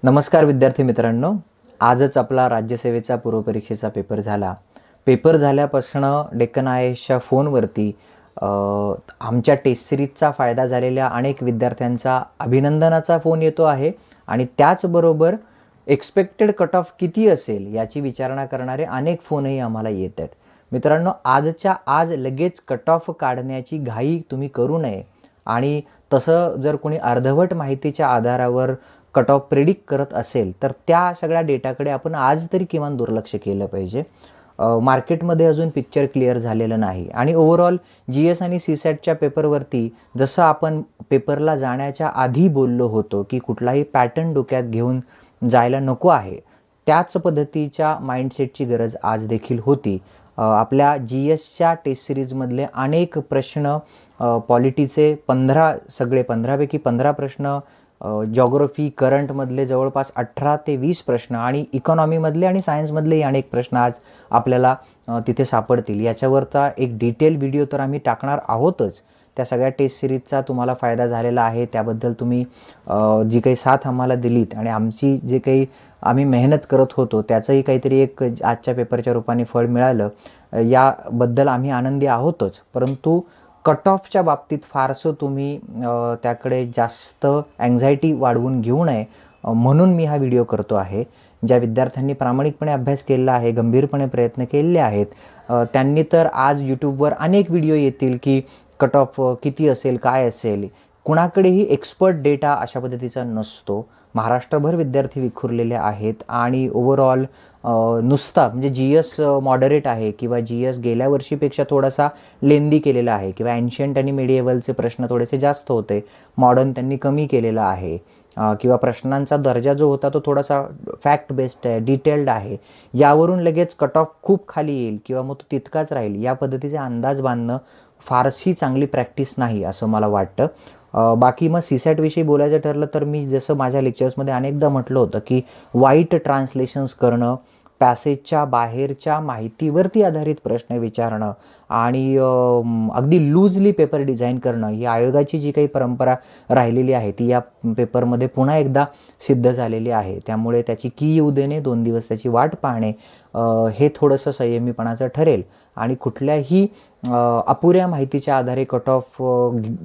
नमस्कार विद्यार्थी मित्रांनो, आजच आपला राज्यसेवेचा पूर्वपरीक्षेचा पेपर झाला. पेपर झाल्यापासून डेक्कन आय एसच्या फोनवरती आमच्या टेस्ट सिरीजचा फायदा झालेल्या अनेक विद्यार्थ्यांचा अभिनंदनाचा फोन येतो आहे आणि त्याचबरोबर एक्सपेक्टेड कट ऑफ किती असेल याची विचारणा करणारे अनेक फोनही आम्हाला येत आहेत. मित्रांनो, आजच्या आज लगेच कट ऑफ काढण्याची घाई तुम्ही करू नये आणि तसं जर कोणी अर्धवट माहितीच्या आधारावर कट ऑफ प्रिडिक्ट करत असेल तर त्या सगळ्या डेटाकडे आपण आज तरी किमान दुर्लक्ष केलं पाहिजे. मार्केटमध्ये अजून पिक्चर क्लिअर झालेलं नाही आणि ओव्हरऑल GS आणि CSATच्या पेपरवरती जसं आपण पेपरला जाण्याच्या आधी बोललो होतो की कुठलाही पॅटर्न डोक्यात घेऊन जायला नको आहे, त्याच पद्धतीच्या माइंडसेटची गरज आज देखील होती. आपल्या GSच्या टेस्ट सिरीजमधले अनेक प्रश्न, पॉलिटीचे 15पैकी 15 प्रश्न, जॉग्रफी करंटमधले जवळपास 18 ते 20 प्रश्न आणि इकॉनॉमीमधले आणि सायन्समधलेही अनेक प्रश्न आज आपल्याला तिथे सापडतील. याच्यावरचा एक डिटेल व्हिडिओ तर आम्ही टाकणार आहोतच. त्या सगळ्या टेस्ट सिरीजचा तुम्हाला फायदा झालेला आहे, त्याबद्दल तुम्ही जी काही साथ आम्हाला दिलीत आणि आमची जे काही आम्ही मेहनत करत होतो त्याचंही काहीतरी एक आजच्या पेपरच्या रूपाने फळ मिळालं, याबद्दल आम्ही आनंदी आहोतच. परंतु कट ऑफच्या बाबतीत फारसं तुम्ही त्याकडे जास्त अँझायटी वाढवून घेऊ नये म्हणून मी हा व्हिडिओ करतो आहे. ज्या विद्यार्थ्यांनी प्रामाणिकपणे अभ्यास केलेला आहे, गंभीरपणे प्रयत्न केलेले आहेत, त्यांनी तर आज यूट्यूबवर अनेक व्हिडिओ येतील की कट ऑफ किती असेल, काय असेल. कुणाकडेही एक्सपर्ट डेटा अशा पद्धतीचा नसतो. महाराष्ट्रभर विद्यार्थी विखुरलेले आहेत आणि ओव्हरऑल नुसता म्हणजे GS मॉडरेट आहे किंवा GS गेल्या वर्षीपेक्षा थोडासा लेंदी केलेला आहे किंवा एन्शियंट आणि मिडिएवलचे प्रश्न थोडेसे जास्त होते, मॉडर्न त्यांनी कमी केलेला आहे किंवा प्रश्नांचा दर्जा जो होता तो थोडासा फॅक्ट बेस्ड आहे, डिटेल्ड आहे. यावरून लगेच कट ऑफ खूप खाली येईल किंवा मग तो तितकाच राहील या पद्धतीचे अंदाज बांधणं फारशी चांगली प्रॅक्टिस नाही असं मला वाटतं. बाकी मग CSAT विषयी बोलायचं ठरलं तर मी जसं माझ्या लेक्चर्समध्ये अनेकदा म्हटलं होतं की वाईट ट्रान्सलेशन्स करणं, पॅसेजच्या बाहेरच्या माहितीवरती आधारित प्रश्न विचारणं आणि अगदी लूजली पेपर डिझाईन करणं ही आयोगाची जी काही परंपरा राहिलेली आहे ती या पेपरमध्ये पुन्हा एकदा सिद्ध झालेली आहे. त्यामुळे त्याची की येऊ देणे, 2 दिवस त्याची वाट पाहणे हे थोडंसं संयमीपणाचं ठरेल आणि कुठल्याही अपुऱ्या माहितीच्या आधारे कट ऑफ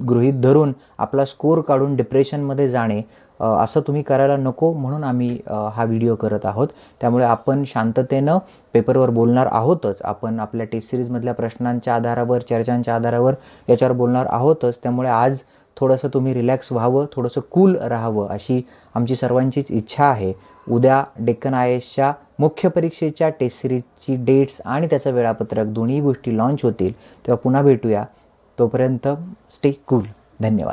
गृहीत धरून आपला स्कोर काढून डिप्रेशनमध्ये जाणे असं तुम्ही करायला नको म्हणून आम्ही हा व्हिडिओ करत आहोत. त्यामुळे आपण शांततेनं पेपरवर बोलणार आहोतच. आपण आपल्या टेस्ट सिरीजमधल्या प्रश्नांच्या आधारावर, चर्चांच्या आधारावर याच्यावर बोलणार आहोतच. त्यामुळे आज थोडंसं तुम्ही रिलॅक्स व्हावं, थोडंसं कूल राहावं अशी आमची सर्वांचीच इच्छा आहे. उद्या डेक्कन IASच्या मुख्य परीक्षेच्या टेस्ट सिरीजची डेट्स आणि त्याचं वेळापत्रक दोन्ही गोष्टी लॉन्च होतील, तेव्हा पुन्हा भेटूया. तोपर्यंत स्टे कूल. धन्यवाद.